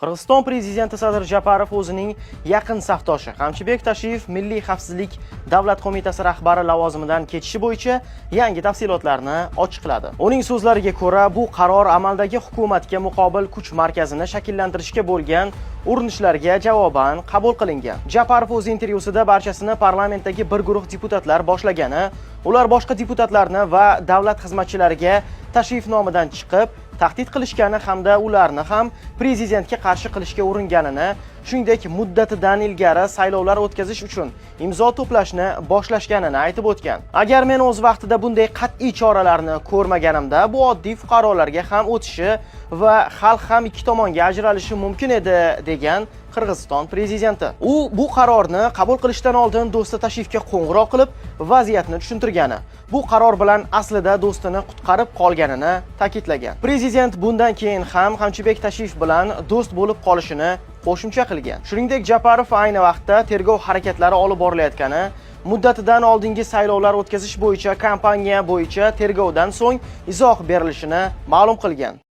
Qirg'iziston prezidenti Sadir Japarov o'zining yaqin safdoshi Qamchibek Tashiyev Milliy xavfsizlik davlat qo'mitasi rahbari lavozimidan ketishi bo'yicha yangi tafsilotlarni ochiqladi. Uning so'zlariga ko'ra, bu qaror amaldagi hukumatga muqobil kuch markazini shakllantirishga bo'lgan urinishlarga javoban qabul qilingan. Japarov o'z intervyusida barchasini parlamentdagi bir guruh deputatlar boshlagani, ular boshqa deputatlarni va davlat xizmatchilariga Tashiyev nomidan chiqib tahdid qilishgani hamda ularni ham prezidentga qarshi qilishga uringanini, shuningdek muddatidan ilgari saylovlar o'tkazish uchun imzo to'plashni boshlashganini aytib o'tgan. Agar men o'z vaqtida bunday qat'iy choralarni ko'rmaganimda, bu oddiy fuqarolarga ham o'tishi va xalq ham ikki tomonga ajralishi mumkin edi, degan Qirg'iziston prezidenti. U bu qarorni qabul qilishdan oldin do'sti Tashiyevga qo'ng'iroq qilib, vaziyatni tushuntirgani, bu qaror bilan aslida do'stini qutqarib qolganini ta'kidlagan. Prezident bundan keyin ham Qamchibek Tashiyev bilan do'st bo'lib qolishini qo'shimcha qilgan. Shuningdek, Japarov ayni vaqtda tergov harakatlari olib borilayotgani, muddatidan oldingi saylovlar o'tkazish bo'yicha kampaniya bo'yicha tergovdan so'ng izoh berilishini ma'lum qilgan.